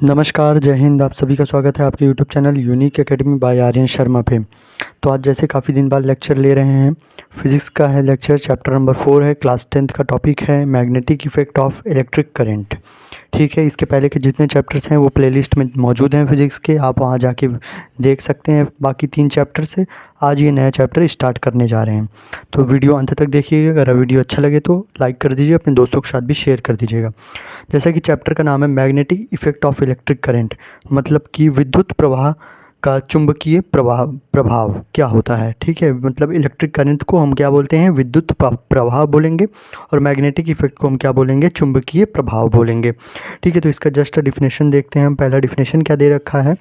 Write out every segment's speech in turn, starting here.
नमस्कार, जय हिंद। आप सभी का स्वागत है आपके YouTube channel unique academy by Aryan Sharma पे। तो आज जैसे काफ़ी दिन बाद लेक्चर ले रहे हैं, फिज़िक्स का है लेक्चर, चैप्टर नंबर 4 है, क्लास 10th का टॉपिक है magnetic effect of electric current. ठीक है, इसके पहले के जितने चैप्टर्स हैं वो प्लेलिस्ट में मौजूद हैं फिज़िक्स के, आप वहाँ जाके देख सकते हैं बाकी 3 चैप्टर से। आज ये नया चैप्टर स्टार्ट करने जा रहे हैं, तो वीडियो अंत तक देखिएगा। अगर वीडियो अच्छा लगे तो लाइक कर दीजिए, अपने दोस्तों के साथ भी शेयर कर दीजिएगा। जैसा कि चैप्टर का नाम है magnetic effect of electric current, मतलब कि विद्युत प्रवाह का चुंबकीय प्रभाव क्या होता है। ठीक है, मतलब इलेक्ट्रिक करंट को हम क्या बोलते हैं, विद्युत प्रवाह बोलेंगे, और मैग्नेटिक इफ़ेक्ट को हम क्या बोलेंगे, चुंबकीय प्रभाव बोलेंगे। ठीक है, तो इसका जस्ट डिफिनेशन देखते हैं हम। पहला डिफिनेशन क्या दे रखा है,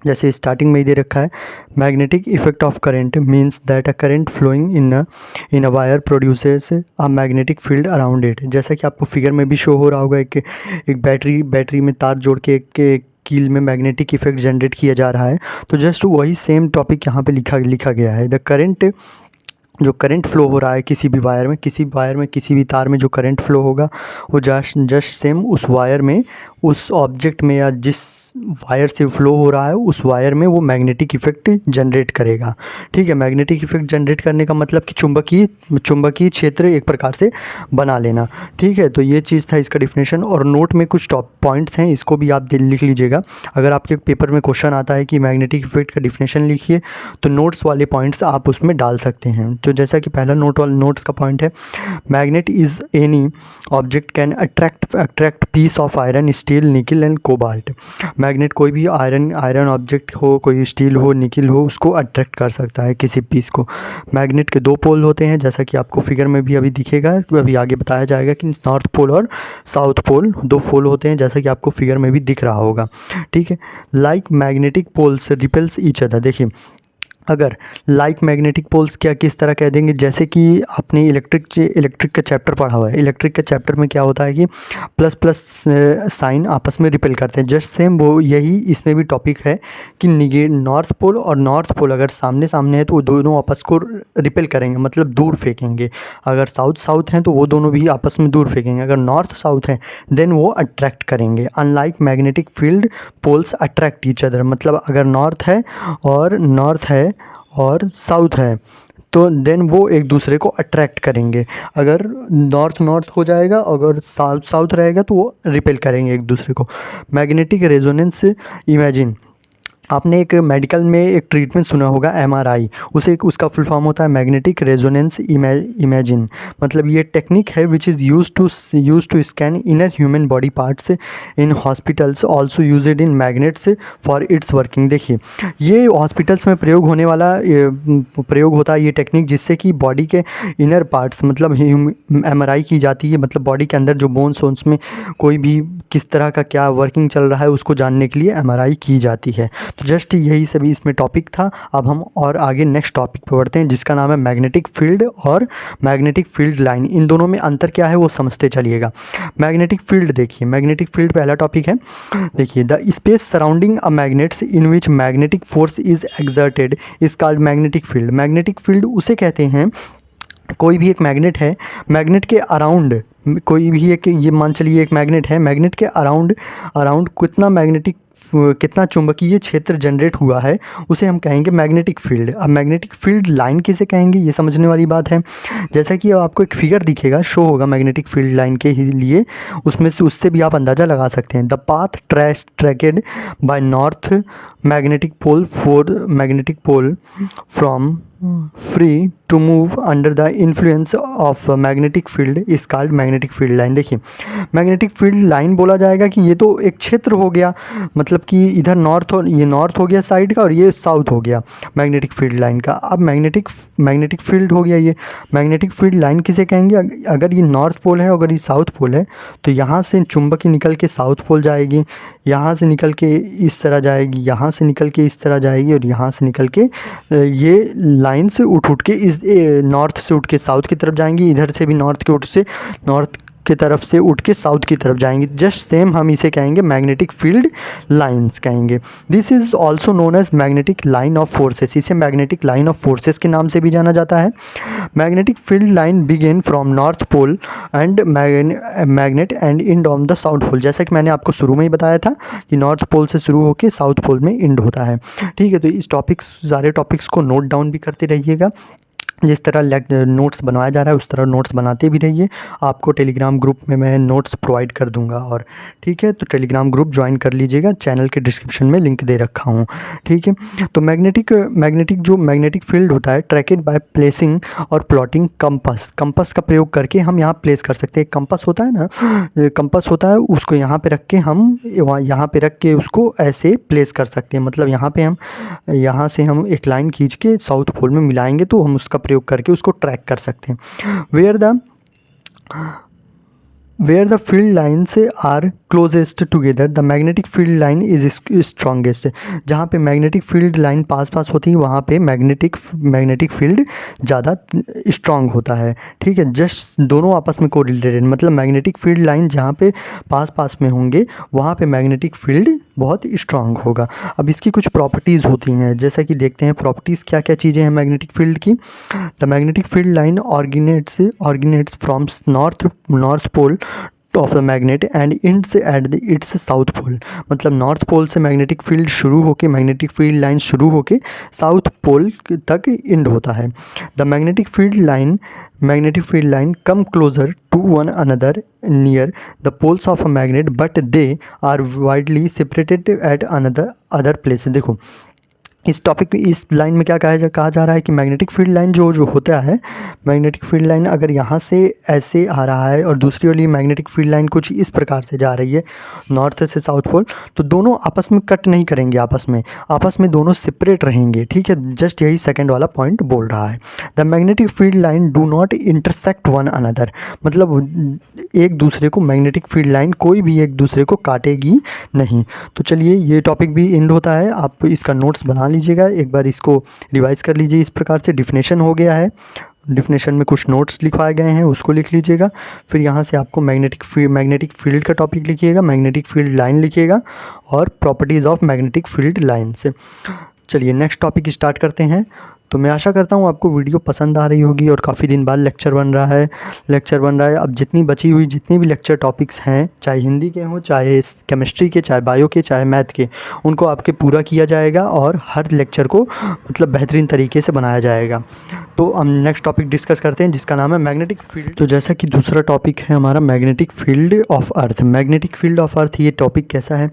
जैसे स्टार्टिंग में ही दे रखा है, magnetic effect of current means that a current flowing in a wire produces a magnetic field around it. जैसा कि आपको फिगर में भी शो हो रहा होगा, एक बैटरी में तार जोड़ के एक कील में मैग्नेटिक इफेक्ट जनरेट किया जा रहा है। तो जस्ट वही सेम टॉपिक यहाँ पे लिखा गया है। द करंट, जो करंट फ्लो हो रहा है किसी भी वायर में, किसी भी तार में जो करंट फ्लो होगा, वो जस्ट सेम उस वायर में, उस ऑब्जेक्ट में, या जिस वायर से फ्लो हो रहा है उस वायर में वो मैग्नेटिक इफ़ेक्ट जनरेट करेगा। ठीक है, मैग्नेटिक इफ़ेक्ट जनरेट करने का मतलब कि चुंबकीय क्षेत्र एक प्रकार से बना लेना। ठीक है, तो ये चीज़ था इसका डिफिनेशन। और नोट में कुछ टॉप पॉइंट्स हैं, इसको भी आप लिख लीजिएगा। अगर आपके पेपर में क्वेश्चन आता है कि मैग्नेटिक इफ़ेक्ट का डिफिनेशन लिखिए, तो नोट्स वाले पॉइंट्स आप उसमें डाल सकते हैं। तो जैसा कि पहला नोट्स का पॉइंट है, magnet is any object can attract piece of iron, steel, nickel and cobalt. Magnet कोई भी आयरन ऑब्जेक्ट हो, कोई स्टील हो, निकिल हो, उसको अट्रैक्ट कर सकता है किसी पीस को। मैग्नेट के 2 पोल होते हैं, जैसा कि आपको फिगर में भी अभी दिखेगा, तो अभी आगे बताया जाएगा कि नॉर्थ पोल और साउथ पोल 2 पोल होते हैं, जैसा कि आपको फिगर में भी दिख रहा होगा। ठीक है, like magnetic poles repels each other. देखिए, अगर लाइक मैग्नेटिक पोल्स क्या किस तरह कह देंगे, जैसे कि आपने इलेक्ट्रिक का चैप्टर पढ़ा हुआ है। इलेक्ट्रिक के चैप्टर में क्या होता है कि प्लस प्लस साइन आपस में रिपेल करते हैं। जस्ट सेम वो यही इसमें भी टॉपिक है कि नॉर्थ पोल और नॉर्थ पोल अगर सामने सामने है तो वो दोनों आपस को रिपेल करेंगे, मतलब दूर फेंकेंगे। अगर साउथ हैं तो वो दोनों भी आपस में दूर फेंकेंगे। अगर नॉर्थ साउथ हैं देन वो अट्रैक्ट करेंगे। Unlike magnetic field, poles attract each other, मतलब अगर नॉर्थ है और साउथ है तो देन वो एक दूसरे को अट्रैक्ट करेंगे। अगर नॉर्थ हो जाएगा, अगर साउथ रहेगा तो वो रिपेल करेंगे एक दूसरे को। मैग्नेटिक रेजोनेंस इमेजिन, आपने एक मेडिकल में एक ट्रीटमेंट सुना होगा एमआरआई, उसका फुल फॉर्म होता है मैग्नेटिक रेजोनेंस इमेजिन। मतलब ये टेक्निक है which is use to scan inner human body parts in hospitals, also used in magnets for its working. देखिए, ये हॉस्पिटल्स में प्रयोग होने वाला प्रयोग होता है ये टेक्निक, जिससे कि बॉडी के इनर पार्ट्स, मतलब एमआरआई की जाती है, मतलब बॉडी के अंदर जो बोन्स में कोई भी किस तरह का क्या वर्किंग चल रहा है उसको जानने के लिए एमआरआई की जाती है। तो जस्ट यही सभी इसमें टॉपिक था। अब हम और आगे नेक्स्ट टॉपिक पे बढ़ते हैं, जिसका नाम है मैग्नेटिक फील्ड और मैग्नेटिक फील्ड लाइन। इन दोनों में अंतर क्या है वो समझते चलिएगा। मैग्नेटिक फील्ड, देखिए मैग्नेटिक फील्ड पहला टॉपिक है। देखिए, the space surrounding a magnets in which magnetic force is exerted is called magnetic field. Magnetic field उसे कहते हैं, कोई भी एक मैग्नेट है, मैग्नेट के अराउंड कोई भी एक, ये मान चलिए एक मैग्नेट है, मैग्नेट के अराउंड अराउंड कितना चुंबकीय क्षेत्र जनरेट हुआ है उसे हम कहेंगे मैग्नेटिक फील्ड। अब मैग्नेटिक फील्ड लाइन किसे कहेंगे ये समझने वाली बात है। जैसा कि अब आपको एक फिगर दिखेगा, शो होगा मैग्नेटिक फील्ड लाइन के ही लिए, उससे भी आप अंदाज़ा लगा सकते हैं। The path tracked by north magnetic pole from free to move under the influence of magnetic field is called magnetic field line. देखिए, मैग्नेटिक फील्ड लाइन बोला जाएगा कि ये तो एक क्षेत्र हो गया, मतलब कि इधर ये नॉर्थ हो गया साइड का और ये साउथ हो गया मैग्नेटिक फील्ड लाइन का। अब मैग्नेटिक फील्ड हो गया ये। मैग्नेटिक फील्ड लाइन किसे कहेंगे, अगर ये नॉर्थ पोल है, अगर ये साउथ पोल है, तो यहाँ से चुंबक निकल के साउथ पोल जाएगी, यहाँ से निकल के इस तरह जाएगी, यहाँ से निकल के इस तरह जाएगी, और यहाँ से निकल के ये लाइन से उठ के इस नॉर्थ से उठ के साउथ की तरफ जाएंगी। इधर से भी नॉर्थ की तरफ से उठ के साउथ की तरफ जाएंगे। जस्ट सेम हम इसे कहेंगे मैग्नेटिक फील्ड लाइंस कहेंगे। This is also known as magnetic line of forces, इसे मैग्नेटिक लाइन ऑफ फोर्सेस के नाम से भी जाना जाता है। Magnetic field line begin from north pole and magnet and end on the south pole. जैसा कि मैंने आपको शुरू में ही बताया था कि नॉर्थ पोल से शुरू होकर साउथ पोल में इंड होता है। ठीक है, तो इस सारे टॉपिक्स को नोट डाउन भी करते रहिएगा। जिस तरह नोट्स बनवाया जा रहा है उस तरह नोट्स बनाते भी रहिए। आपको टेलीग्राम ग्रुप में मैं नोट्स प्रोवाइड कर दूंगा, और ठीक है, तो टेलीग्राम ग्रुप ज्वाइन कर लीजिएगा, चैनल के डिस्क्रिप्शन में लिंक दे रखा हूँ। ठीक है, तो मैग्नेटिक फील्ड होता है ट्रैकेड बाय प्लेसिंग और प्लॉटिंग कंपास का प्रयोग करके हम यहाँ प्लेस कर सकते हैं। कंपास होता है ना, कंपास होता है, उसको यहाँ पे रख के हम यहाँ पे रख के उसको ऐसे प्लेस कर सकते हैं। मतलब यहाँ से हम एक लाइन खींच के साउथ पोल में मिलाएंगे तो हम उसका प्रयोग करके उसको ट्रैक कर सकते हैं। Where the field lines are closest together the magnetic field line is strongest. जहाँ पे मैग्नेटिक फील्ड लाइन पास होती है वहाँ पे मैग्नेटिक फील्ड ज़्यादा स्ट्रांग होता है। ठीक है, जस्ट दोनों आपस में कोरिलेटेड, मतलब मैग्नेटिक फील्ड लाइन जहाँ पे पास में होंगे वहाँ पे मैग्नेटिक फील्ड बहुत स्ट्रांग होगा। अब इसकी कुछ प्रॉपर्टीज़ होती हैं, जैसा कि देखते हैं प्रॉपर्टीज़ क्या क्या चीज़ें हैं मैग्नेटिक फील्ड की। The magnetic field line originates from north pole of the magnet and ends at its south pole. मतलब नॉर्थ पोल से मैग्नेटिक फील्ड शुरू होके मैग्नेटिक फील्ड लाइन शुरू होके साउथ पोल तक इंड होता है। The magnetic field line come closer to one another near the poles of a magnet but they are widely separated at other place. देखो इस line में क्या कहा जा रहा है कि मैग्नेटिक फील्ड लाइन जो होता है, मैग्नेटिक फील्ड लाइन अगर यहाँ से ऐसे आ रहा है और दूसरी वाली मैग्नेटिक फील्ड लाइन कुछ इस प्रकार से जा रही है नॉर्थ से साउथ पोल, तो दोनों आपस में कट नहीं करेंगे, आपस में दोनों सेपरेट रहेंगे। ठीक है, जस्ट यही सेकंड वाला पॉइंट बोल रहा है। The magnetic field line do not intersect one another, मतलब एक दूसरे को मैग्नेटिक फील्ड लाइन कोई भी एक दूसरे को काटेगी नहीं। तो चलिए, ये टॉपिक भी एंड होता है। आप इसका नोट्स बना लीजिएगा, एक बार इसको रिवाइज कर लीजिए। इस प्रकार से डिफिनेशन हो गया है, डिफिनेशन में कुछ नोट्स लिखवाए गए हैं उसको लिख लीजिएगा। फिर यहाँ से आपको मैग्नेटिक फील्ड का टॉपिक लिखिएगा, मैग्नेटिक फील्ड लाइन लिखिएगा और properties of magnetic field line से। चलिए नेक्स्ट टॉपिक स्टार्ट करते हैं। तो मैं आशा करता हूँ आपको वीडियो पसंद आ रही होगी, और काफ़ी दिन बाद लेक्चर बन रहा है। अब जितनी भी लेक्चर टॉपिक्स हैं, चाहे हिंदी के हों, चाहे केमिस्ट्री के, चाहे बायो के, चाहे मैथ के, उनको आपके पूरा किया जाएगा और हर लेक्चर को मतलब बेहतरीन तरीके से बनाया जाएगा। तो हम नेक्स्ट टॉपिक डिस्कस करते हैं जिसका नाम है मैग्नेटिक फील्ड। तो जैसा कि दूसरा टॉपिक है हमारा magnetic field of earth. Magnetic field of earth, ये टॉपिक कैसा है,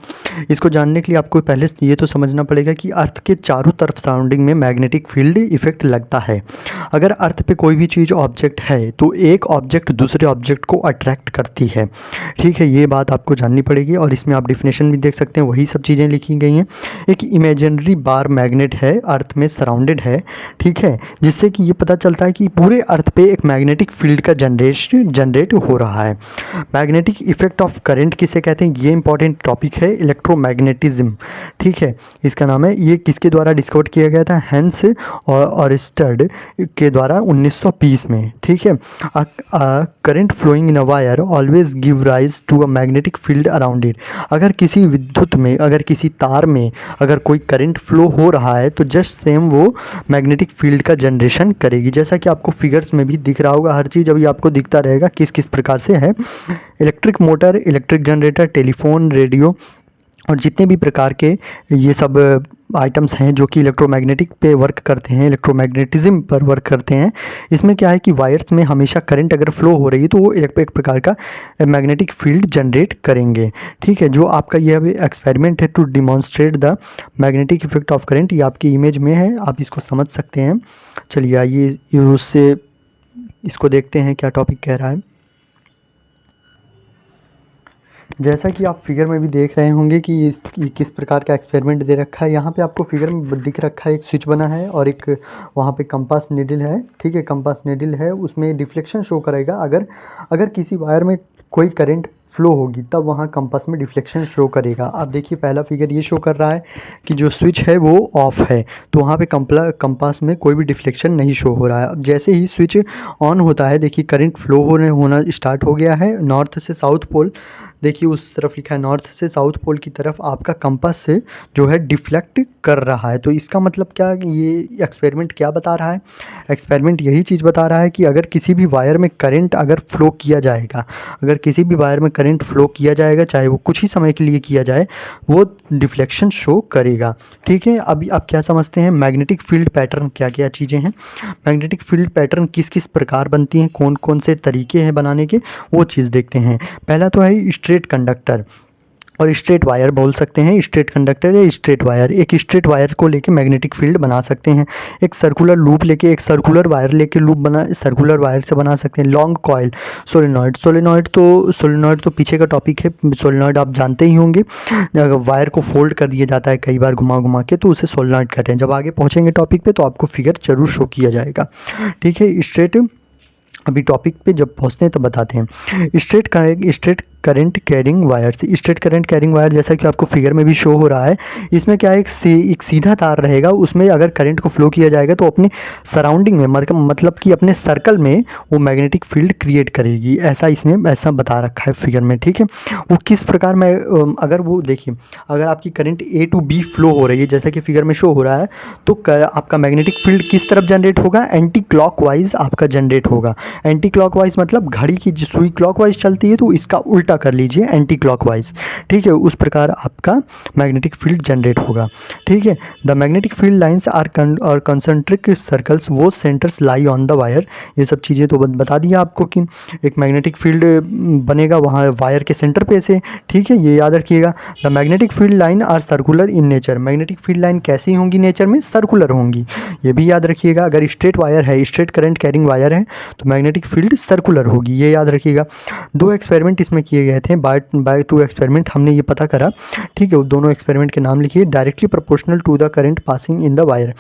इसको जानने के लिए आपको पहले ये तो समझना पड़ेगा कि अर्थ के चारों तरफ सराउंडिंग में मैग्नेटिक फील्ड इफेक्ट लगता है। अगर अर्थ पे कोई भी चीज़ ऑब्जेक्ट है तो एक ऑब्जेक्ट दूसरे ऑब्जेक्ट को अट्रैक्ट करती है। ठीक है, ये बात आपको जाननी पड़ेगी, और इसमें आप डिफिनेशन भी देख सकते हैं, वही सब चीज़ें लिखी गई हैं। एक इमेजिनरी बार मैग्नेट है, अर्थ में सराउंडेड है। ठीक है, जिससे कि ये पता चलता है कि पूरे अर्थ पे एक मैग्नेटिक फील्ड का जनरेट हो रहा है। मैग्नेटिक इफेक्ट ऑफ करंट किसे कहते हैं, ये इंपॉर्टेंट टॉपिक है, इलेक्ट्रोमैग्नेटिज्म। ठीक है, इसका नाम है। ये किसके द्वारा डिस्कवर किया गया था, हेंस और स्टड के द्वारा 1920 में। ठीक है, current flowing in a wire always give rise to a magnetic field around it. अगर किसी विद्युत में, अगर किसी तार में अगर कोई करंट फ्लो हो रहा है तो जस्ट सेम वो मैग्नेटिक फील्ड का जनरेशन करेगी। जैसा कि आपको फिगर्स में भी दिख रहा होगा, हर चीज़ अभी आपको दिखता रहेगा किस किस प्रकार से है। Electric motor, electric generator, telephone, radio और जितने भी प्रकार के ये सब आइटम्स हैं जो कि इलेक्ट्रोमैग्नेटिक पे वर्क करते हैं, इलेक्ट्रोमैग्नेटिज्म पर वर्क करते हैं। इसमें क्या है कि वायर्स में हमेशा करंट अगर फ्लो हो रही है तो वो एक प्रकार का मैग्नेटिक फील्ड जनरेट करेंगे। ठीक है, जो आपका यह एक्सपेरिमेंट है to demonstrate the magnetic effect of current, ये आपकी इमेज में है, आप इसको समझ सकते हैं। चलिए आइए उससे इसको देखते हैं क्या टॉपिक कह रहा है। जैसा कि आप फिगर में भी देख रहे होंगे कि किस प्रकार का एक्सपेरिमेंट दे रखा है। यहाँ पे आपको फिगर में दिख रखा है, एक स्विच बना है और एक वहाँ पे कंपास नीडल है। ठीक है, कंपास नीडल है, उसमें डिफ्लेक्शन शो करेगा। अगर किसी वायर में कोई करंट फ्लो होगी तब वहाँ कंपास में डिफ्लेक्शन शो करेगा। अब देखिए पहला फिगर ये शो कर रहा है कि जो स्विच है वो ऑफ है, तो वहाँ पे कंपास में कोई भी डिफ्लेक्शन नहीं शो हो रहा है। अब जैसे ही स्विच ऑन होता है देखिए करंट फ्लो होना स्टार्ट हो गया है नॉर्थ से साउथ पोल। देखिए उस तरफ लिखा है नॉर्थ से साउथ पोल की तरफ आपका कंपास से जो है डिफ्लेक्ट कर रहा है। तो इसका मतलब क्या, ये एक्सपेरिमेंट क्या बता रहा है? एक्सपेरिमेंट यही चीज़ बता रहा है कि अगर किसी भी वायर में करंट अगर फ्लो किया जाएगा, अगर किसी भी वायर में करंट फ्लो किया जाएगा चाहे वो कुछ ही समय के लिए किया जाए, वो डिफ्लेक्शन शो करेगा। ठीक है, अभी आप क्या समझते हैं मैग्नेटिक फील्ड पैटर्न क्या क्या चीज़ें हैं, मैग्नेटिक फील्ड पैटर्न किस किस प्रकार बनती हैं, कौन कौन से तरीके हैं बनाने के, वो चीज़ देखते हैं। पहला तो है स्ट्रेट कंडक्टर और स्ट्रेट वायर बोल सकते हैं, स्ट्रेट कंडक्टर या स्ट्रेट वायर। एक स्ट्रेट वायर को लेके मैग्नेटिक फील्ड बना सकते हैं, एक सर्कुलर लूप लेके, एक सर्कुलर वायर लेके लूप बना सर्कुलर वायर से बना सकते हैं। लॉन्ग कॉइल, सोलेनॉइड, सोलेनॉइड तो पीछे का टॉपिक है, सोलेनॉइड आप जानते ही होंगे। अगर वायर को फोल्ड कर दिया जाता है कई बार घुमा घुमा के तो उसे सोलेनॉइड कहते हैं। जब आगे पहुँचेंगे टॉपिक पे तो आपको फिगर जरूर शो किया जाएगा। ठीक है, स्ट्रेट अभी टॉपिक पे जब पहुँचते हैं तो बताते हैं। स्ट्रेट करंट कैरिंग वायर से, स्ट्रेट करंट कैरिंग वायर जैसा कि आपको फिगर में भी शो हो रहा है, इसमें क्या है एक सीधा तार रहेगा, उसमें अगर करंट को फ्लो किया जाएगा तो अपने सराउंडिंग में मतलब कि अपने सर्कल में वो मैग्नेटिक फील्ड क्रिएट करेगी, ऐसा इसमें ऐसा बता रखा है फिगर में। ठीक है, वो किस प्रकार में अगर वो देखिए अगर आपकी current A to B flow हो रही है जैसा कि फिगर में शो हो रहा है, तो आपका मैग्नेटिक फील्ड किस तरफ जनरेट होगा, एंटी क्लॉकवाइज आपका जनरेट होगा। एंटी क्लॉकवाइज मतलब घड़ी की जो सुई क्लॉकवाइज चलती है तो इसका उल्टा कर लीजिए एंटी क्लॉकवाइज। ठीक है, उस प्रकार आपका मैग्नेटिक फील्ड जनरेट होगा। ठीक है, the magnetic field lines are concentric circles वो centres lie on the wire. ये सब चीज़ें तो बता दिया आपको कि एक मैग्नेटिक फील्ड बनेगा वहाँ वायर के सेंटर पे से। ठीक है, ये याद रखिएगा। The magnetic field line are circular in nature, magnetic field line कैसी होंगी नेचर में, सर्कुलर होंगी। ये भी याद रखिएगा, अगर स्ट्रेट वायर है, स्ट्रेट करंट कैरिंग वायर है तो मैग्नेटिक फील्ड सर्कुलर होगी, ये याद रखिएगा। दो एक्सपेरिमेंट इसमें किए गए थे, बाय टू एक्सपेरिमेंट हमने ये पता करा। ठीक है, वो दोनों एक्सपेरिमेंट के नाम लिखिए। Directly proportional to the current passing in the wire,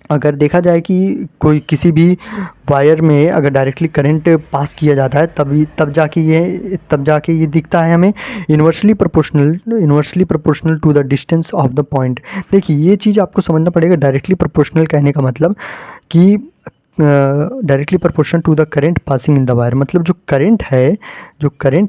अगर देखा जाए कि कोई किसी भी वायर में अगर डायरेक्टली करंट पास किया जाता है तब जाके ये दिखता है हमें inversely proportional to the distance of the point. देखिए ये चीज़ आपको समझना पड़ेगा, डायरेक्टली प्रोपोर्शनल कहने का मतलब कि directly proportional to the current passing in the wire, मतलब जो करंट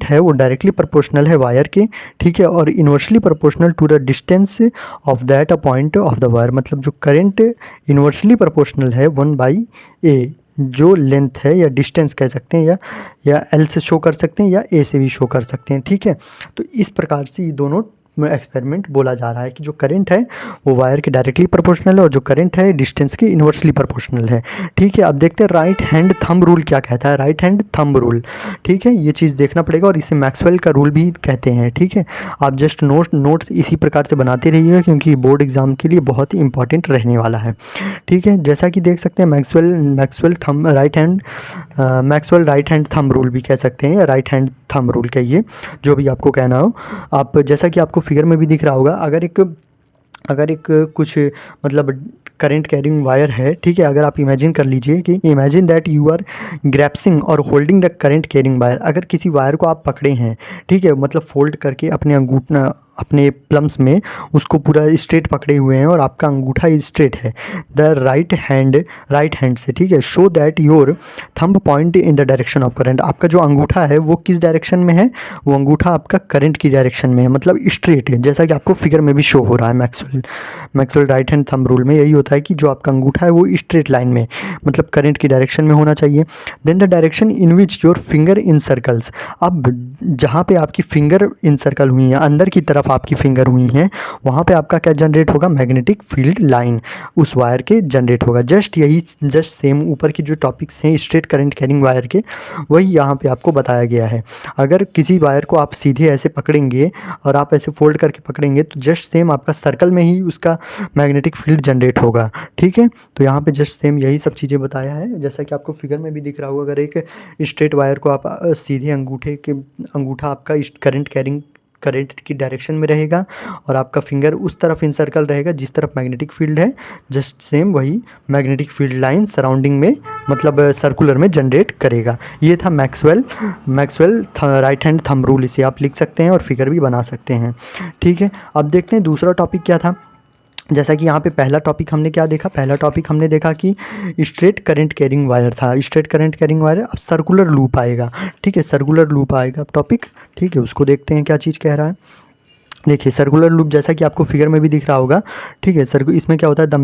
है वो डायरेक्टली प्रोपोर्शनल है वायर के। ठीक है, और inversely proportional to the distance of that a point of the wire, मतलब जो करंट इन्वर्सली प्रोपोर्शनल है 1/a, जो लेंथ है या डिस्टेंस कह सकते हैं या एल से शो कर सकते हैं या ए से भी शो कर सकते हैं। ठीक है, तो इस प्रकार से ये दोनों एक्सपेरिमेंट बोला जा रहा है कि जो करंट है वो वायर के डायरेक्टली प्रोपोर्शनल है और जो करंट है डिस्टेंस के इन्वर्सली प्रोपोर्शनल है। ठीक है, अब देखते हैं राइट हैंड थंब रूल क्या कहता है, राइट हैंड थंब रूल। ठीक है, ये चीज़ देखना पड़ेगा और इसे मैक्सवेल का रूल भी कहते हैं। ठीक है, आप जस्ट नोट्स इसी प्रकार से बनाते रहिएगा क्योंकि बोर्ड एग्जाम के लिए बहुत ही इंपॉर्टेंट रहने वाला है। ठीक है, जैसा कि देख सकते हैं Maxwell right hand thumb rule भी कह सकते हैं या राइट हैंड थंब रूल कहिए, जो भी आपको कहना हो। आप जैसा कि आपको फिगर में भी दिख रहा होगा, अगर एक कुछ मतलब करंट कैरिंग वायर है। ठीक है, अगर आप इमेजिन कर लीजिए कि imagine that you are grasping और holding the current carrying wire, अगर किसी वायर को आप पकड़े हैं, ठीक है, मतलब फोल्ड करके अपने अंगूठा अपने प्लम्स में उसको पूरा स्ट्रेट पकड़े हुए हैं और आपका अंगूठा स्ट्रेट है द राइट हैंड से। ठीक है, show that your thumb point in the direction of current, आपका जो अंगूठा है वो किस डायरेक्शन में है, वो अंगूठा आपका करंट की डायरेक्शन में है, मतलब स्ट्रेट है, जैसा कि आपको फिगर में भी शो हो रहा है। Maxwell right hand thumb rule में यही होता है कि जो आपका अंगूठा है वो स्ट्रेट लाइन में मतलब करंट की डायरेक्शन में होना चाहिए। Then the direction in which your finger in circles, अब जहाँ पे आपकी फिंगर इन सर्कल हुई है, अंदर की तरफ आपकी फिंगर हुई हैं, वहाँ पे आपका क्या जनरेट होगा, मैग्नेटिक फील्ड लाइन उस वायर के जनरेट होगा। जस्ट सेम ऊपर की जो टॉपिक्स हैं स्ट्रेट करंट कैरिंग वायर के, वही यहाँ पे आपको बताया गया है। अगर किसी वायर को आप सीधे ऐसे पकड़ेंगे और आप ऐसे फोल्ड करके पकड़ेंगे तो जस्ट सेम आपका सर्कल में ही उसका मैग्नेटिक फील्ड जनरेट होगा। ठीक है, तो यहाँ पे जस्ट सेम यही सब चीज़ें बताया है जैसा कि आपको फिगर में भी दिख रहा होगा। अगर एक स्ट्रेट वायर को आप सीधे अंगूठा आपका करंट की डायरेक्शन में रहेगा और आपका फिंगर उस तरफ इन सर्कल रहेगा जिस तरफ मैग्नेटिक फील्ड है, जस्ट सेम वही मैग्नेटिक फील्ड लाइन सराउंडिंग में मतलब सर्कुलर में जनरेट करेगा। ये था Maxwell right hand thumb rule, इसे आप लिख सकते हैं और फिगर भी बना सकते हैं। ठीक है, अब देखते हैं दूसरा टॉपिक क्या था। जैसा कि यहाँ पे पहला टॉपिक हमने क्या देखा, पहला टॉपिक हमने देखा कि स्ट्रेट करंट कैरिंग वायर था, स्ट्रेट करंट कैरिंग वायर। अब सर्कुलर लूप आएगा। ठीक है, सर्कुलर लूप आएगा अब टॉपिक। ठीक है, उसको देखते हैं क्या चीज़ कह रहा है। देखिए सर्कुलर लूप जैसा कि आपको फिगर में भी दिख रहा होगा। ठीक है, इसमें क्या होता है, the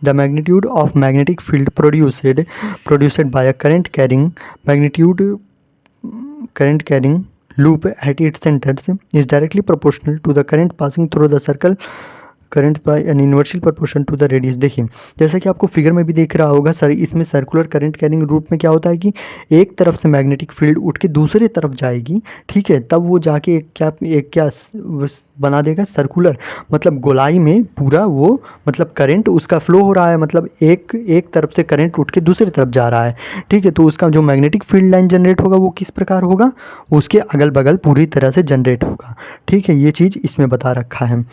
magnitude of magnetic field produced by a current carrying loop at its centers is directly proportional to the current passing through the circle current by an inversely proportion to the radius. देखिए जैसा कि आपको figure में भी दिख रहा होगा sir, इसमें सर्कुलर करंट कैरिंग रूप में क्या होता है कि एक तरफ से मैग्नेटिक फील्ड उठ के दूसरे तरफ जाएगी। ठीक है, तब वो जाके एक क्या बना देगा, सर्कुलर, मतलब गोलाई में पूरा वो मतलब करंट उसका फ्लो हो रहा है, मतलब एक तरफ से करंट उठ के दूसरी तरफ जा रहा है। ठीक है, तो उसका जो मैग्नेटिक फील्ड लाइन जनरेट होगा वो किस प्रकार होगा, उसके अगल बगल पूरी तरह से जनरेट होगा। ठीक है, ये चीज़ इसमें बता रखा है।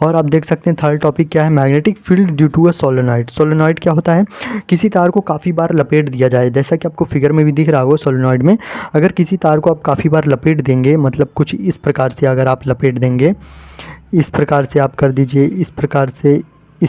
और आप देख सकते हैं थर्ड टॉपिक क्या है, magnetic field due to a solenoid. Solenoid क्या होता है, किसी तार को काफ़ी बार लपेट दिया जाए, जैसा कि आपको फिगर में भी दिख रहा होगा। सोलेनॉइड में अगर किसी तार को आप काफ़ी बार लपेट देंगे, मतलब कुछ इस प्रकार से अगर आप लपेट देंगे, इस प्रकार से आप कर दीजिए, इस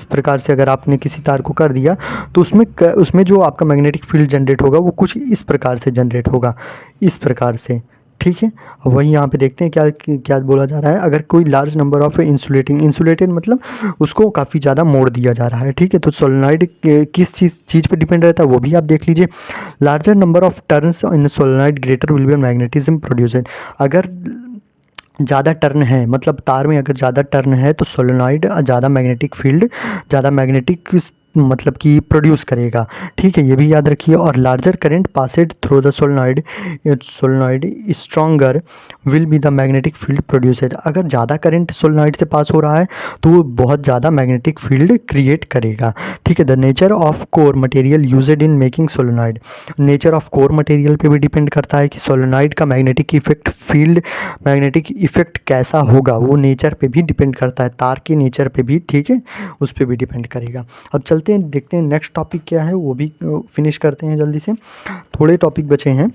प्रकार से अगर आपने किसी तार को कर दिया तो उसमें जो आपका मैग्नेटिक फील्ड जनरेट होगा वो कुछ इस प्रकार से जनरेट होगा, इस प्रकार से। ठीक है, अब वही यहाँ पे देखते हैं क्या क्या बोला जा रहा है। अगर कोई लार्ज नंबर ऑफ इंसुलेटेड मतलब उसको काफ़ी ज़्यादा मोड़ दिया जा रहा है। ठीक है, तो सोलेनॉइड किस चीज़ पे डिपेंड रहता है वो भी आप देख लीजिए। Larger number of turns in solenoid greater will be magnetism producer. अगर ज़्यादा टर्न है, मतलब तार में अगर ज़्यादा टर्न है तो सोलेनॉइड ज़्यादा मैग्नेटिक फील्ड, ज़्यादा मैग्नेटिक मतलब कि प्रोड्यूस करेगा। ठीक है, ये भी याद रखिए। और larger current passed through the solenoid stronger will be the magnetic field producer. अगर ज़्यादा करंट सोलेनॉइड से पास हो रहा है तो वो बहुत ज़्यादा मैग्नेटिक फील्ड क्रिएट करेगा। ठीक है, the nature of core material used in making solenoid. Nature of core material पे भी डिपेंड करता है कि सोलेनॉइड का मैग्नेटिक इफेक्ट कैसा होगा, वो नेचर पे भी डिपेंड करता है, तार के नेचर पे भी। ठीक है, उस पर भी डिपेंड करेगा। अब चलते हैं, देखते हैं नेक्स्ट टॉपिक क्या है, वो भी फिनिश करते हैं जल्दी से, थोड़े टॉपिक बचे हैं।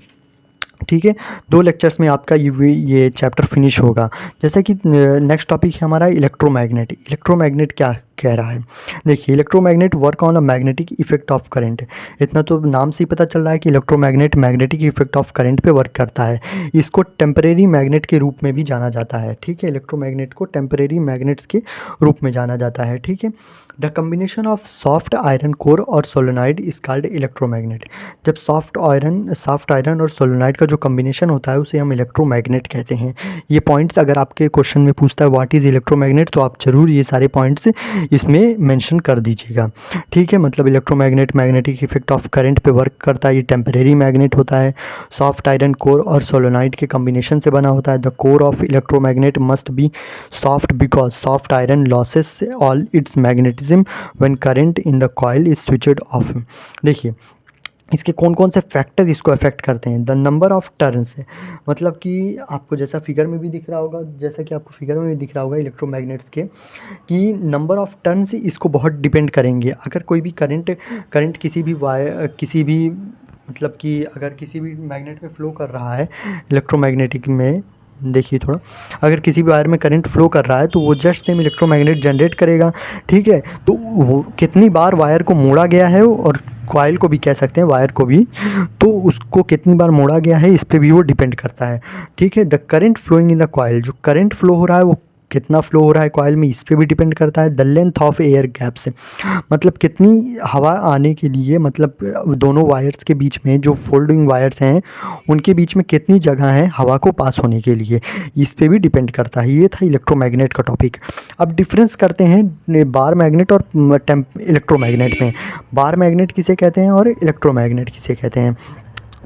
ठीक है, 2 लेक्चर्स में आपका ये चैप्टर फिनिश होगा। जैसा कि नेक्स्ट टॉपिक है हमारा इलेक्ट्रोमैग्नेट। इलेक्ट्रोमैग्नेट क्या कह रहा है, देखिए electromagnet work on a magnetic effect of current. इतना तो नाम से ही पता चल रहा है कि electromagnet magnetic effect of current पे वर्क करता है। इसको टेम्परेरी मैग्नेट के रूप में भी जाना जाता है। ठीक है, इलेक्ट्रोमैग्नेट को टेम्परेरी मैग्नेट्स के रूप में जाना जाता है। ठीक है, the combination of soft iron core और सोलेनॉइड इज कॉल्ड इलेक्ट्रोमैग्नेट। जब सॉफ्ट आयरन और सोलेनॉइड का जो कम्बिनेशन होता है उसे हम इलेक्ट्रोमैग्नेट कहते हैं। ये पॉइंट्स अगर आपके क्वेश्चन में पूछता है व्हाट इज़ इलेक्ट्रोमैग्नेट, तो आप जरूर ये सारे पॉइंट्स इसमें मेंशन कर दीजिएगा। ठीक है, मतलब electromagnet magnetic effect of current पे वर्क करता है, ये टेम्परेरी मैग्नेट होता है, सॉफ्ट आयरन कोर और सोलेनॉइड के कम्बिनेशन से बना होता है। The core of electromagnet must be soft because soft iron losses all it's magnetism when current in the coil is switched off. देखिए इसके कौन कौन से फैक्टर इसको अफेक्ट करते हैं। द नंबर ऑफ टर्न्स है, मतलब कि आपको जैसा फिगर में भी दिख रहा होगा, इलेक्ट्रोमैग्नेट्स के कि नंबर ऑफ टर्न्स इसको बहुत डिपेंड करेंगे। अगर कोई भी करंट किसी भी मतलब कि अगर किसी भी मैग्नेट में फ्लो कर रहा है, इलेक्ट्रोमैग्नेटिक में देखिए थोड़ा, अगर किसी भी वायर में करंट फ्लो कर रहा है तो वो जस्ट सेम इलेक्ट्रोमैग्नेट जनरेट करेगा। ठीक है, तो वो कितनी बार वायर को मोड़ा गया है, और कॉइल को भी कह सकते हैं, वायर को भी, तो उसको कितनी बार मोड़ा गया है इस पे भी वो डिपेंड करता है। ठीक है, the current flowing in the coil, जो करंट फ्लो हो रहा है वो कितना फ्लो हो रहा है कॉइल में, इस पे भी डिपेंड करता है। The length of air gaps, मतलब कितनी हवा आने के लिए, मतलब दोनों वायर्स के बीच में जो फोल्डिंग वायर्स हैं उनके बीच में कितनी जगह है हवा को पास होने के लिए, इस पे भी डिपेंड करता है। ये था इलेक्ट्रोमैग्नेट का टॉपिक। अब डिफरेंस करते हैं बार मैग्नेट और इलेक्ट्रोमैग्नेट में। बार मैग्नेट किसे कहते हैं और इलेक्ट्रोमैग्नेट किसे कहते हैं।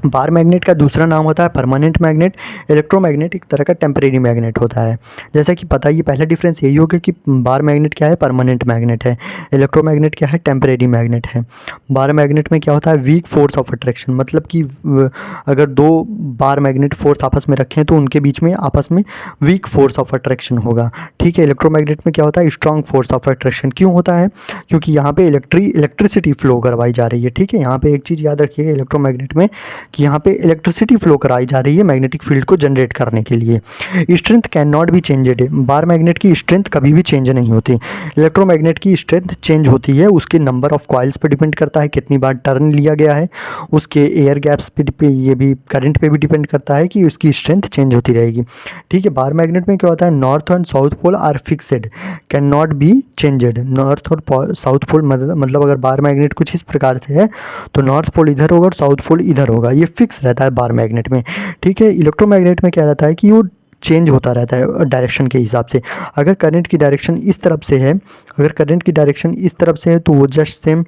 बार मैग्नेट का दूसरा नाम होता है परमानेंट मैग्नेट। इलेक्ट्रोमैग्नेट एक तरह का टेम्परेरी मैग्नेट होता है। जैसा कि पता, ये पहला डिफरेंस यही होगा कि बार मैग्नेट क्या है, परमानेंट मैग्नेट है। इलेक्ट्रोमैग्नेट क्या है, टेम्परेरी मैग्नेट है। बार मैग्नेट में क्या होता है, वीक फोर्स ऑफ अट्रैक्शन, मतलब कि अगर दो बार मैग्नेट फोर्स आपस में रखें तो उनके बीच में आपस में वीक फोर्स ऑफ अट्रैक्शन होगा। ठीक है, इलेक्ट्रोमैग्नेट में क्या होता है, स्ट्रॉन्ग फोर्स ऑफ अट्रैक्शन। क्यों होता है, क्योंकि यहाँ पे इलेक्ट्रिसिटी फ्लो करवाई जा रही है। ठीक है, यहाँ पे एक चीज़ याद रखिएगा इलेक्ट्रोमैग्नेट में कि यहाँ पे इलेक्ट्रिसिटी फ्लो कराई जा रही है मैग्नेटिक फील्ड को जनरेट करने के लिए। Strength can not be changed. Bar magnet की स्ट्रेंथ कभी भी चेंज नहीं होती। इलेक्ट्रोमैग्नेट की स्ट्रेंथ चेंज होती है, उसके नंबर ऑफ कॉइल्स पे डिपेंड करता है, कितनी बार टर्न लिया गया है, उसके एयर गैप्स पे, ये भी करंट पे भी डिपेंड करता है कि उसकी स्ट्रेंथ चेंज होती रहेगी। ठीक है, बार मैग्नेट में क्या होता है, north and south pole are fixed, can not be changed. North और साउथ पोल मतलब अगर बार मैग्नेट कुछ इस प्रकार से है तो नॉर्थ पोल इधर होगा और साउथ पोल इधर होगा, ये फिक्स रहता है बार मैग्नेट में। ठीक है, इलेक्ट्रोमैग्नेट में क्या रहता है कि वो चेंज होता रहता है डायरेक्शन के हिसाब से। अगर करंट की डायरेक्शन इस तरफ से है, अगर करंट की डायरेक्शन इस तरफ से है तो वो जस्ट सेम,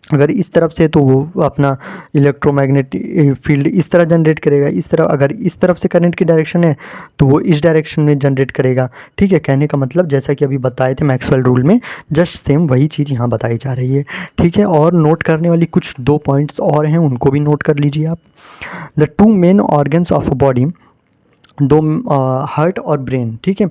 अगर इस तरफ से तो वो अपना इलेक्ट्रोमैग्नेटिक फील्ड इस तरह जनरेट करेगा। इस तरह, अगर इस तरफ से करंट की डायरेक्शन है तो वो इस डायरेक्शन में जनरेट करेगा। ठीक है, कहने का मतलब जैसा कि अभी बताए थे मैक्सवेल रूल में, जस्ट सेम वही चीज़ यहाँ बताई जा रही है। ठीक है, और नोट करने वाली कुछ 2 पॉइंट्स और हैं, उनको भी नोट कर लीजिए आप। The two main organs of body, दो, हार्ट और ब्रेन। ठीक है,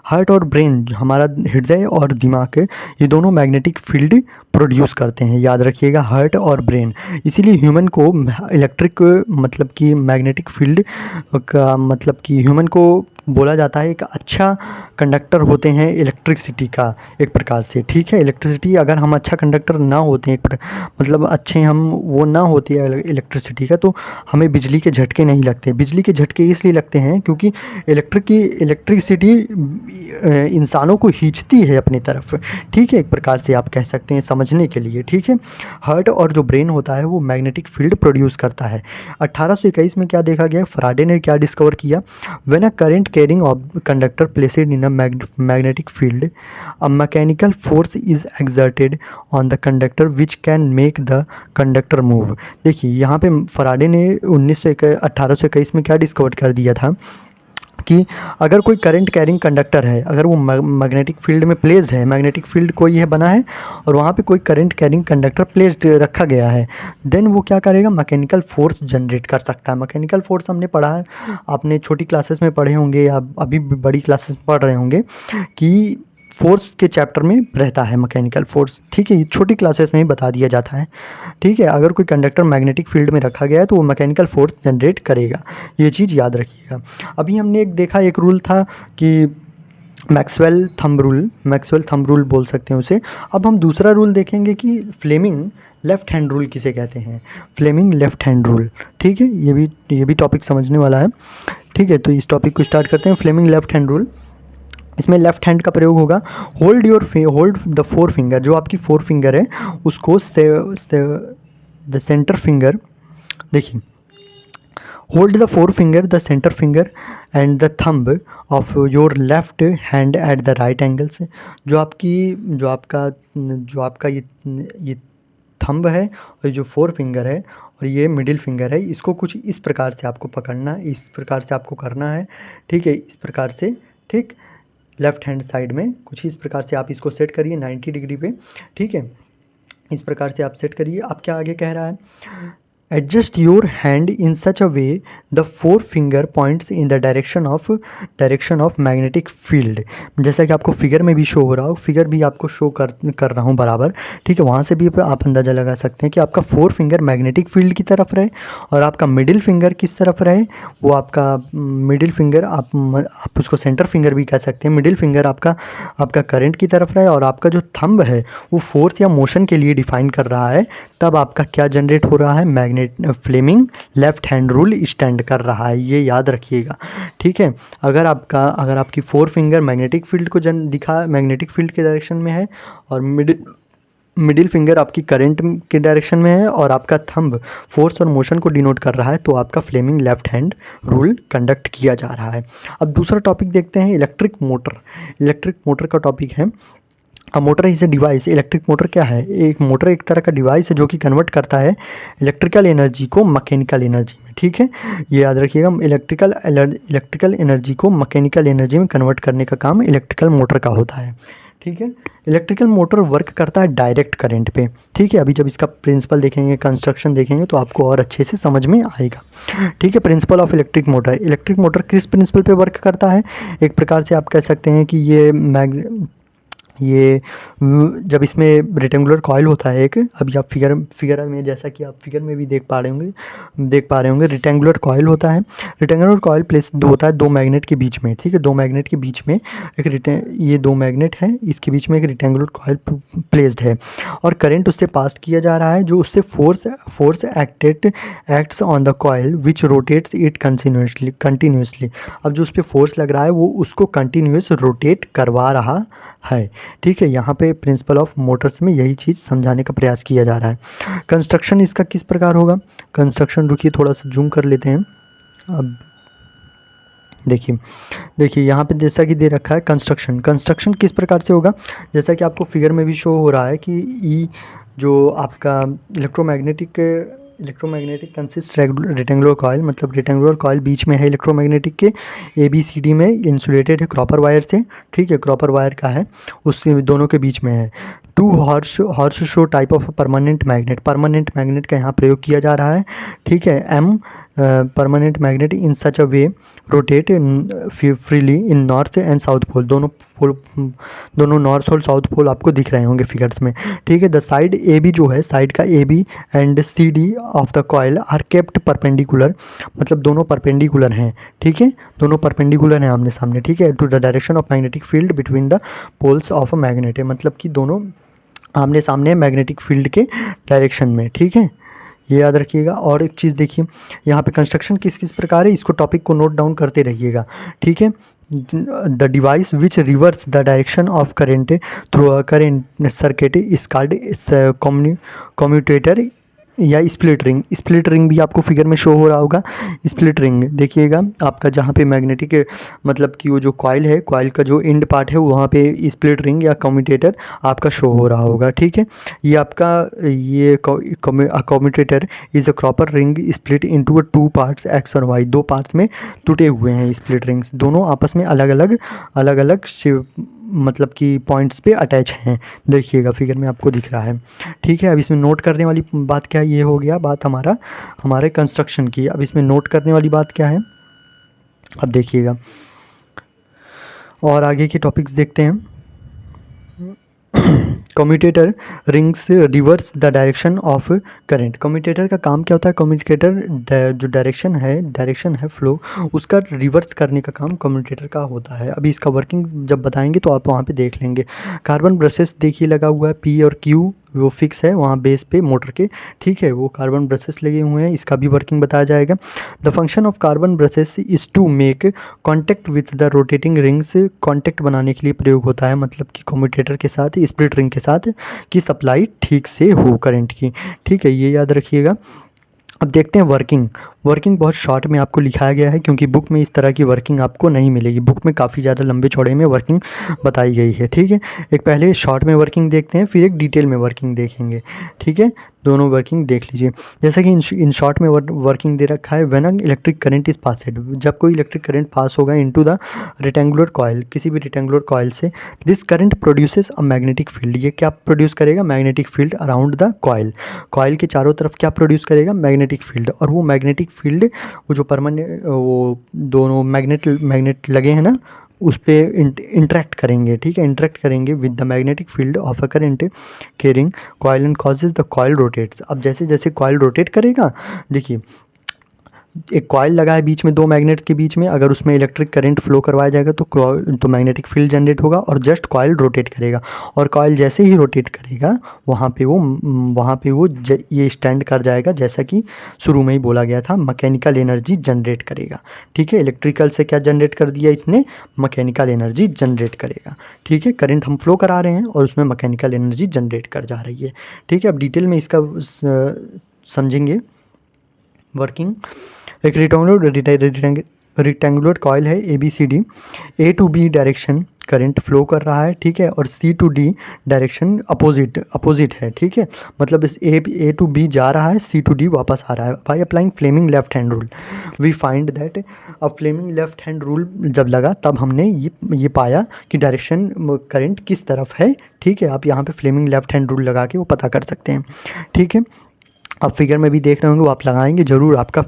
हार्ट और ब्रेन, हमारा हृदय और दिमाग, ये दोनों मैग्नेटिक फील्ड प्रोड्यूस करते हैं, याद रखिएगा, हार्ट और ब्रेन। इसीलिए ह्यूमन को इलेक्ट्रिक मतलब कि मैग्नेटिक फील्ड का मतलब कि ह्यूमन को बोला जाता है एक अच्छा कंडक्टर होते हैं इलेक्ट्रिसिटी का, एक प्रकार से। ठीक है, इलेक्ट्रिसिटी अगर हम अच्छा कंडक्टर ना होते हैं, मतलब अच्छे हम वो ना होती है इलेक्ट्रिसिटी का, तो हमें बिजली के झटके नहीं लगते। बिजली के झटके इसलिए लगते हैं क्योंकि इलेक्ट्रिसिटी इंसानों को खींचती है अपनी तरफ। ठीक है, एक प्रकार से आप कह सकते हैं समझने के लिए। ठीक है, हार्ट और जो ब्रेन होता है वो मैग्नेटिक फील्ड प्रोड्यूस करता है। 1821 में क्या देखा गया, फराडे ने क्या डिस्कवर किया, when a current carrying conductor placed in a magnetic field, a mechanical force is exerted on the conductor which can make the conductor move. देखिए यहाँ पे फराडे ने 1821 में क्या डिस्कवर कर दिया था कि अगर कोई करंट कैरिंग कंडक्टर है, अगर वो मैग्नेटिक फील्ड में प्लेस्ड है, मैग्नेटिक फील्ड कोई है बना है और वहाँ पे कोई करंट कैरिंग कंडक्टर प्लेस्ड रखा गया है, देन वो क्या करेगा, मैकेनिकल फोर्स जनरेट कर सकता है। मैकेनिकल फोर्स हमने पढ़ा है, आपने छोटी क्लासेस में पढ़े होंगे या अभी भी बड़ी क्लासेस में पढ़ रहे होंगे कि फोर्स के चैप्टर में रहता है मैकेनिकल फोर्स। ठीक है, ये छोटी क्लासेस में ही बता दिया जाता है। ठीक है, अगर कोई कंडक्टर मैग्नेटिक फील्ड में रखा गया है तो वो मैकेनिकल फोर्स जनरेट करेगा, ये चीज़ याद रखिएगा। अभी हमने एक रूल था कि मैक्सवेल थंब रूल बोल सकते हैं उसे। अब हम दूसरा रूल देखेंगे कि फ्लेमिंग लेफ्ट हैंड रूल किसे कहते हैं, फ्लेमिंग लेफ्ट हैंड रूल। ठीक है, ये भी टॉपिक समझने वाला है। ठीक है, तो इस टॉपिक को स्टार्ट करते हैं। फ्लेमिंग लेफ्ट हैंड रूल, इसमें लेफ्ट हैंड का प्रयोग होगा। होल्ड द 4 फिंगर, जो आपकी 4 फिंगर है उसको द सेंटर फिंगर, देखिए, hold the 4 finger, the centre finger and the thumb of your left hand at the right angles. जो आपका ये थंब है और जो 4 फिंगर है और ये मिडिल फिंगर है, इसको कुछ इस प्रकार से आपको पकड़ना है, इस प्रकार से आपको करना है। ठीक है, इस प्रकार से, ठीक, लेफ्ट हैंड साइड में कुछ इस प्रकार से आप इसको सेट करिए 90 डिग्री पे। ठीक है, इस प्रकार से आप सेट करिए। अब क्या आगे कह रहा है, adjust your hand in such a way the 4 finger points in the direction of magnetic field. जैसा कि आपको फिगर में भी शो हो रहा हो, फिगर भी आपको शो कर रहा हूँ बराबर। ठीक है, वहाँ से भी आप अंदाज़ा लगा सकते हैं कि आपका 4 फिंगर मैग्नेटिक फील्ड की तरफ रहे और आपका मिडिल फिंगर किस तरफ रहे, वो आपका मिडिल फिंगर, आप उसको सेंटर फिंगर भी कह सकते हैं। मिडिल फिंगर आपका करंट की तरफ रहे और आपका जो थंब है वो फोर्स या मोशन के लिए डिफाइन कर रहा है, तब आपका क्या जनरेट हो रहा है, Fleming left hand rule stand कर रहा है, ये याद रखिएगा। ठीक है, अगर आपकी 4 फिंगर मैग्नेटिक फील्ड को मैग्नेटिक फील्ड के डायरेक्शन में है और मिडिल फिंगर आपकी करंट के डायरेक्शन में है और आपका थंब फोर्स और मोशन को डिनोट कर रहा है, तो आपका Fleming left hand rule conduct किया जा रहा है। अब दूसरा टॉपिक देखते हैं, इलेक्ट्रिक मोटर का टॉपिक है। Motor is a device, electric motor क्या है, एक मोटर एक तरह का डिवाइस है जो कि कन्वर्ट करता है इलेक्ट्रिकल एनर्जी को मैकेनिकल एनर्जी में। ठीक है, ये याद रखिएगा। इलेक्ट्रिकल एनर्जी को मैकेनिकल एनर्जी में कन्वर्ट करने का काम इलेक्ट्रिकल मोटर का होता है। ठीक है, इलेक्ट्रिकल मोटर वर्क करता है डायरेक्ट करंट पे। ठीक है, अभी जब इसका प्रिंसिपल देखेंगे, कंस्ट्रक्शन देखेंगे तो आपको और अच्छे से समझ में आएगा। ठीक है, प्रिंसिपल ऑफ इलेक्ट्रिक मोटर किस प्रिंसिपल पे वर्क करता है? एक प्रकार से आप कह सकते हैं कि ये जब इसमें रेक्टेंगुलर कॉइल होता है एक, अभी आप फिगर में, जैसा कि आप फिगर में भी देख पा रहे होंगे रेक्टेंगुलर कॉइल होता है। रेक्टेंगुलर कॉइल प्लेस होता है दो मैग्नेट के बीच में। ठीक है, दो मैग्नेट के बीच में ये दो मैग्नेट है, इसके बीच में एक रेक्टेंगुलर कॉइल प्लेस्ड है और करंट उससे पास किया जा रहा है, जो उससे force acts on the coil which rotates it continuously. अब जो उस पर फोर्स लग रहा है वो उसको कंटिन्यूस रोटेट करवा रहा है। ठीक है, यहाँ पे प्रिंसिपल ऑफ मोटर्स में यही चीज़ समझाने का प्रयास किया जा रहा है। कंस्ट्रक्शन इसका किस प्रकार होगा? कंस्ट्रक्शन, रुकिए थोड़ा सा जूम कर लेते हैं। अब देखिए यहाँ पे जैसा कि दे रखा है कंस्ट्रक्शन किस प्रकार से होगा, जैसा कि आपको फिगर में भी शो हो रहा है कि ई जो आपका इलेक्ट्रोमैग्नेटिक कंसिस्ट रेक्टेंगुलर कॉइल, मतलब रेक्टेंगुलर कॉइल बीच में है इलेक्ट्रोमैग्नेटिक के, ABCD में इंसुलेटेड है कॉपर वायर से। ठीक है, कॉपर वायर का है, उसके दोनों के बीच में है। Two horseshoe type of permanent magnet का यहाँ प्रयोग किया जा रहा है। ठीक है, M permanent magnet in such a way rotate freely in north and south pole. दोनों नॉर्थ और साउथ पोल आपको दिख रहे होंगे फिगर्स में। ठीक है, द साइड AB जो है, साइड का AB and CD of the coil are kept perpendicular, मतलब दोनों परपेंडिकुलर हैं। ठीक है, दोनों परपेंडिकुलर हैं आमने सामने। ठीक है, to the direction of magnetic field between the poles of a magnet है, मतलब कि दोनों आमने सामने मैग्नेटिक फील्ड के डायरेक्शन में। ठीक है, ये याद रखिएगा। और एक चीज़ देखिए, यहाँ पे कंस्ट्रक्शन किस किस प्रकार है, इसको टॉपिक को नोट डाउन करते रहिएगा। ठीक है, the device which reverse the direction of current through a current circuit is called commutator या स्प्लिट रिंग भी आपको फिगर में शो हो रहा होगा। स्प्लिट रिंग देखिएगा, आपका जहाँ पे मैग्नेटिक, मतलब कि वो जो कॉइल है, कॉइल का जो एंड पार्ट है वहाँ पे स्प्लिट रिंग या कम्यूटेटर आपका शो हो रहा होगा। ठीक है, ये आपका ये commutator is a copper ring split into two parts x और वाई। दो पार्ट्स में टूटे हुए हैं स्प्लिट रिंग्स, दोनों आपस में अलग अलग मतलब कि पॉइंट्स पे अटैच हैं। देखिएगा फिगर में आपको दिख रहा है। ठीक है, अब इसमें नोट करने वाली बात क्या है, ये हो गया बात हमारे कंस्ट्रक्शन की। अब इसमें नोट करने वाली बात क्या है, अब देखिएगा और आगे के टॉपिक्स देखते हैं। Commutator rings reverse the direction of current. Commutator का काम क्या होता है? कम्यूटेटर जो डायरेक्शन है फ्लो, उसका रिवर्स करने का काम कम्यूटेटर का होता है। अभी इसका वर्किंग जब बताएंगे तो आप वहाँ पे देख लेंगे। कार्बन ब्रशेस देखिए लगा हुआ है, P और Q वो फिक्स है वहाँ बेस पे मोटर के। ठीक है, वो कार्बन ब्रशेस लगे हुए हैं, इसका भी वर्किंग बताया जाएगा। The function of carbon brushes is to make contact with the rotating rings. Contact बनाने के लिए प्रयोग होता है, मतलब कि कम्यूटेटर के साथ, स्प्लिट रिंग के साथ, कि सप्लाई ठीक से हो करंट की। ठीक है, ये याद रखिएगा। अब देखते हैं वर्किंग बहुत शॉर्ट में आपको लिखाया गया है, क्योंकि बुक में इस तरह की वर्किंग आपको नहीं मिलेगी। बुक में काफ़ी ज़्यादा लंबे चौड़े में वर्किंग बताई गई है। ठीक है, एक पहले शॉर्ट में वर्किंग देखते हैं, फिर एक डिटेल में वर्किंग देखेंगे। ठीक है, दोनों वर्किंग देख लीजिए। जैसा कि इन शॉर्ट में वर्किंग दे रखा है, when electric current is passed, जब कोई इलेक्ट्रिक करंट पास होगा इनटू द रेक्टेंगुलर कॉइल, किसी भी रेक्टेंगुलर कॉइल से, this current produces a magnetic field. ये क्या प्रोड्यूस करेगा? Magnetic field around the coil के चारों तरफ क्या प्रोड्यूस करेगा? Magnetic field. और वो मैग्नेटिक फील्ड, वो जो परमानेंट, वो दोनों मैग्नेट लगे हैं ना, उस पर इंटरेक्ट करेंगे। ठीक है, इंटरेक्ट करेंगे with the magnetic field of a current carrying coil and causes the coil rotates. अब जैसे जैसे कॉइल रोटेट करेगा, देखिए एक कॉइल लगा है बीच में, दो मैग्नेट्स के बीच में, अगर उसमें इलेक्ट्रिक करंट फ्लो करवाया जाएगा तो मैग्नेटिक फील्ड जनरेट होगा और जस्ट कॉइल रोटेट करेगा। और कॉइल जैसे ही रोटेट करेगा वहाँ पे वो ये स्टैंड कर जाएगा, जैसा कि शुरू में ही बोला गया था, मैकेनिकल एनर्जी जनरेट करेगा। ठीक है, इलेक्ट्रिकल से क्या जनरेट कर दिया इसने? मैकेनिकल एनर्जी जनरेट करेगा। ठीक है, करंट हम फ्लो करा रहे हैं और उसमें मैकेनिकल एनर्जी जनरेट कर जा रही है। ठीक है, अब डिटेल में इसका समझेंगे वर्किंग। एक रेक्टेंगुलर कॉइल है ABCD, A to B direction current flow कर रहा है, ठीक है, और C to D direction opposite है, ठीक है। मतलब इस A टू B जा रहा है, C टू D वापस आ रहा है। By applying Fleming left hand rule we find that, अब फ्लेमिंग लेफ्ट हैंड रूल जब लगा तब हमने ये पाया कि डायरेक्शन करंट किस तरफ है, ठीक है। आप यहाँ पे फ्लेमिंग लेफ्ट हैंड रूल लगा के वो पता कर सकते हैं, ठीक है। आप फिगर में भी देख रहे होंगे, वो आप लगाएंगे ज़रूर, आपका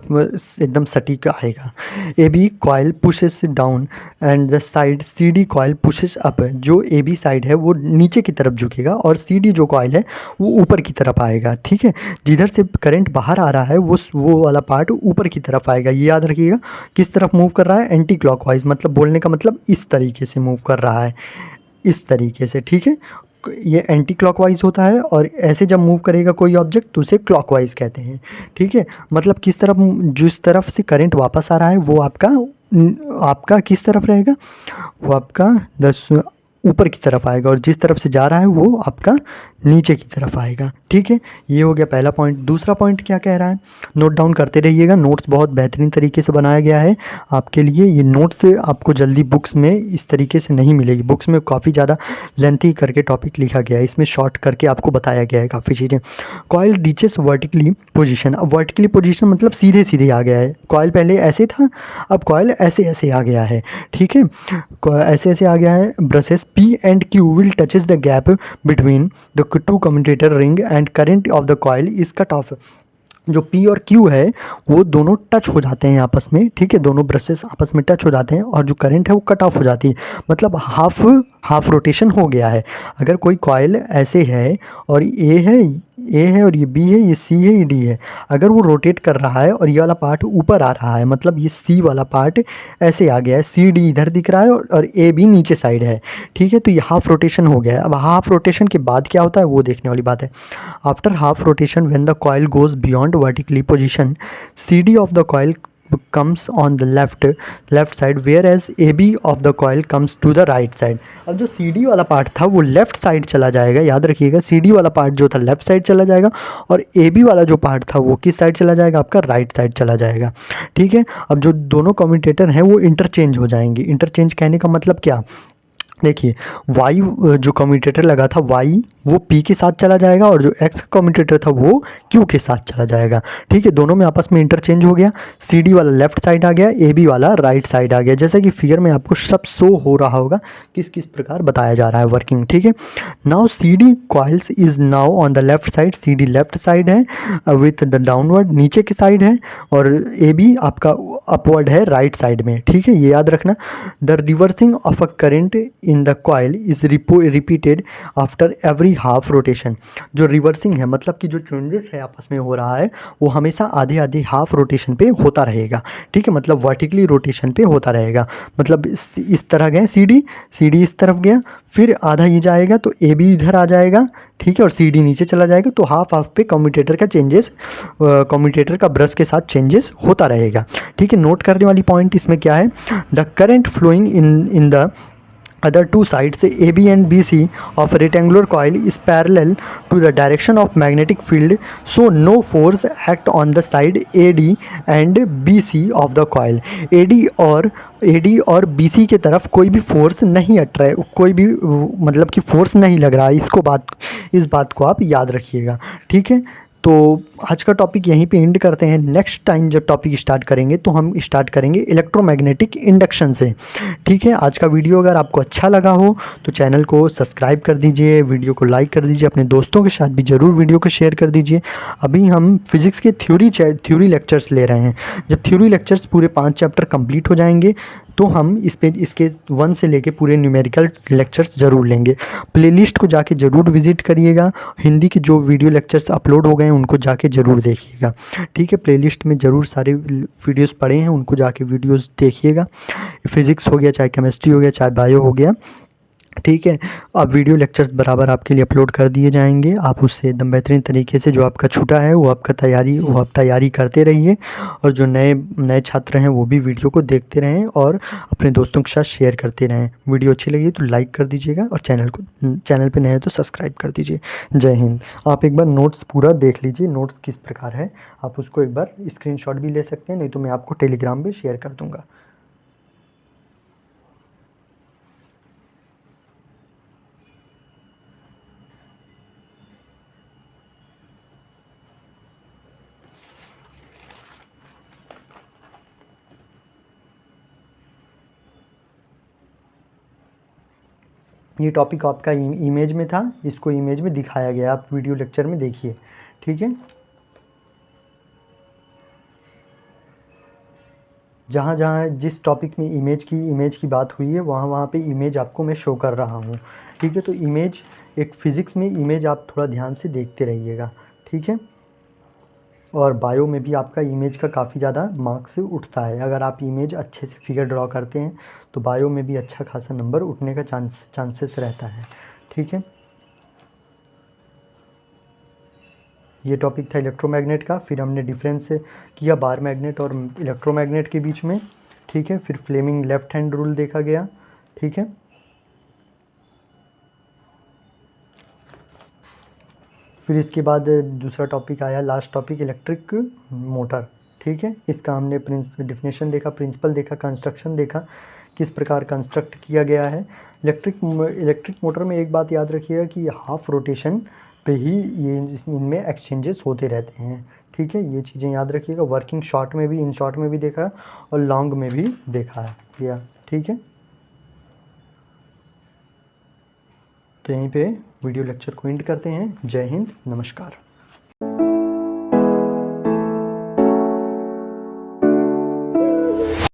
एकदम सटीक आएगा। A B coil pushes down and the side C D coil pushes up. जो ए बी साइड है वो नीचे की तरफ झुकेगा और सी डी जो कॉयल है वो ऊपर की तरफ आएगा, ठीक है। जिधर से करंट बाहर आ रहा है वो वाला पार्ट ऊपर की तरफ आएगा। ये याद रखिएगा, किस तरफ मूव कर रहा है, एंटी क्लॉकवाइज, मतलब बोलने का मतलब इस तरीके से मूव कर रहा है, इस तरीके से, ठीक है। ये एंटी क्लॉकवाइज होता है और ऐसे जब मूव करेगा कोई ऑब्जेक्ट तो उसे क्लॉकवाइज कहते हैं, ठीक है। मतलब किस तरफ, जिस तरफ से करंट वापस आ रहा है वो आपका किस तरफ रहेगा, वो आपका 10 ऊपर की तरफ आएगा, और जिस तरफ से जा रहा है वो आपका नीचे की तरफ आएगा, ठीक है। ये हो गया पहला पॉइंट। दूसरा पॉइंट क्या कह रहा है, नोट डाउन करते रहिएगा, नोट्स बहुत बेहतरीन तरीके से बनाया गया है आपके लिए। ये नोट्स आपको जल्दी बुक्स में इस तरीके से नहीं मिलेगी, बुक्स में काफ़ी ज़्यादा लेंथी करके टॉपिक लिखा गया है, इसमें शॉर्ट करके आपको बताया गया है काफ़ी चीज़ें। कॉयल रीचेस वर्टिकली पोजीशन, अब वर्टिकली पोजीशन मतलब सीधे सीधे आ गया है, कॉयल पहले ऐसे था, अब कॉयल ऐसे ऐसे आ गया है, ठीक है, ऐसे ऐसे आ गया है। Brushes P and Q will touches the gap between the two commutator ring and current of the coil is cut off। जो P और Q है वो दोनों टच हो जाते हैं आपस में, ठीक है, दोनों ब्रशेस आपस में टच हो जाते हैं और जो करंट है वो कट ऑफ हो जाती है, मतलब हाफ रोटेशन हो गया है। अगर कोई कॉइल ऐसे है और ए है और ये बी है, ये सी है, ये डी है, अगर वो रोटेट कर रहा है और ये वाला पार्ट ऊपर आ रहा है, मतलब ये सी वाला पार्ट ऐसे आ गया है, सी डी इधर दिख रहा है और ए बी नीचे साइड है, ठीक है, तो ये हाफ रोटेशन हो गया है। अब हाफ रोटेशन के बाद क्या होता है वो देखने वाली बात है। After half rotation when the coil goes beyond vertically position, C D of the coil comes on the left side whereas AB of the coil comes to the right side। अब जो CD वाला part था वो left side चला जाएगा, याद रखिएगा, CD वाला पार्ट जो था लेफ्ट साइड चला जाएगा और AB वाला जो पार्ट था वो किस साइड चला जाएगा, आपका राइट साइड चला जाएगा, ठीक है। अब जो दोनों कम्यूटेटर हैं वो इंटरचेंज हो जाएंगे। इंटरचेंज कहने का मतलब क्या, देखिए वाई जो कम्यूटेटर लगा था वाई वो पी के साथ चला जाएगा और जो एक्स का कम्यूटेटर था वो क्यू के साथ चला जाएगा, ठीक है। दोनों में आपस में इंटरचेंज हो गया, सी डी वाला लेफ्ट साइड आ गया, ए बी वाला राइट साइड आ गया। जैसा कि फिगर में आपको सब शो हो रहा होगा किस किस प्रकार बताया जा रहा है वर्किंग, ठीक है। Now C D coils is now on the left side, C D left side है विथ द डाउनवर्ड नीचे की साइड है, और ए बी आपका अपवर्ड है राइट साइड में, ठीक है, ये याद रखना। The reversing of a current in the coil is repeated after every half rotation. जो रिवर्सिंग है मतलब कि जो चेंजेस है आपस में हो रहा है वो हमेशा आधे आधे हाफ रोटेशन पे होता रहेगा, ठीक है, मतलब वर्टिकली रोटेशन पे होता रहेगा। मतलब इस तरह गए सी डी इस तरफ गया, फिर आधा ये जाएगा तो ए बी इधर आ जाएगा, ठीक है, और सी डी नीचे चला जाएगा, तो हाफ हाफ पे कम्यूटेटर का चेंजेस, कम्यूटेटर का ब्रश के साथ चेंजेस होता रहेगा, ठीक है। नोट करने वाली पॉइंट इसमें क्या है, the current flowing in the other two sides AB and BC of a rectangular coil is parallel to the direction of magnetic field, so no force act on the side AD and BC of the coil। AD और BC के तरफ कोई भी force नहीं अट रहा है, कोई भी मतलब कि फोर्स नहीं लग रहा है, इस बात को आप याद रखिएगा, ठीक है। तो आज का टॉपिक यहीं पे एंड करते हैं। नेक्स्ट टाइम जब टॉपिक स्टार्ट करेंगे तो हम स्टार्ट करेंगे इलेक्ट्रोमैग्नेटिक इंडक्शन से, ठीक है। आज का वीडियो अगर आपको अच्छा लगा हो तो चैनल को सब्सक्राइब कर दीजिए, वीडियो को लाइक कर दीजिए, अपने दोस्तों के साथ भी ज़रूर वीडियो को शेयर कर दीजिए। अभी हम फिज़िक्स के थ्योरी लेक्चर्स ले रहे हैं, जब थ्योरी लेक्चर्स पूरे 5 चैप्टर कंप्लीट हो जाएंगे तो हम इसके 1 से लेके पूरे न्यूमेरिकल लेक्चर्स ज़रूर लेंगे। प्लेलिस्ट को जाके ज़रूर विज़िट करिएगा, हिंदी के जो वीडियो लेक्चर्स अपलोड हो गए हैं उनको जाके ज़रूर देखिएगा, ठीक है। प्लेलिस्ट में ज़रूर सारे वीडियोस पड़े हैं, उनको जाके वीडियोस देखिएगा। फिज़िक्स हो गया, चाहे केमिस्ट्री हो गया, चाहे बायो हो गया, ठीक है। अब वीडियो लेक्चर्स बराबर आपके लिए अपलोड कर दिए जाएंगे, आप उससे एकदम बेहतरीन तरीके से जो आपका छूटा है वो आप तैयारी करते रहिए, और जो नए छात्र हैं वो भी वीडियो को देखते रहें और अपने दोस्तों के साथ शेयर करते रहें। वीडियो अच्छी लगी तो लाइक कर दीजिएगा और चैनल पे नए हैं तो सब्सक्राइब कर दीजिए। जय हिंद। आप एक बार नोट्स पूरा देख लीजिए, नोट्स किस प्रकार है, आप उसको एक बार स्क्रीनशॉट भी ले सकते हैं, नहीं तो मैं आपको टेलीग्राम पे शेयर कर दूँगा। ये टॉपिक आपका इमेज में था, इसको इमेज में दिखाया गया, आप वीडियो लेक्चर में देखिए, ठीक है। जहाँ जहाँ जिस टॉपिक में इमेज की बात हुई है वहाँ वहाँ पे इमेज आपको मैं शो कर रहा हूँ, ठीक है। तो इमेज एक फिज़िक्स में इमेज आप थोड़ा ध्यान से देखते रहिएगा, ठीक है। और बायो में भी आपका इमेज का काफ़ी ज़्यादा मार्क्स उठता है, अगर आप इमेज अच्छे से फिगर ड्रॉ करते हैं तो बायो में भी अच्छा खासा नंबर उठने का चांसेस रहता है, ठीक है। ये टॉपिक था इलेक्ट्रोमैग्नेट का। फिर हमने डिफरेंस किया बार मैग्नेट और इलेक्ट्रोमैग्नेट के बीच में, ठीक है। फिर फ्लेमिंग लेफ्ट हैंड रूल देखा गया, ठीक है। फिर इसके बाद दूसरा टॉपिक आया, लास्ट टॉपिक इलेक्ट्रिक मोटर, ठीक है। इसका हमने डिफिनेशन देखा, प्रिंसिपल देखा, कंस्ट्रक्शन देखा, किस प्रकार कंस्ट्रक्ट किया गया है। इलेक्ट्रिक मोटर में एक बात याद रखिएगा कि हाफ रोटेशन पे ही ये इनमें एक्सचेंजेस होते रहते हैं, ठीक है। ये चीज़ें याद रखिएगा। वर्किंग शॉर्ट में भी, इन शॉर्ट में भी देखा और लॉन्ग में भी देखा है या, ठीक है। तो यहीं पे वीडियो लेक्चर को एंड करते हैं। जय हिंद, नमस्कार।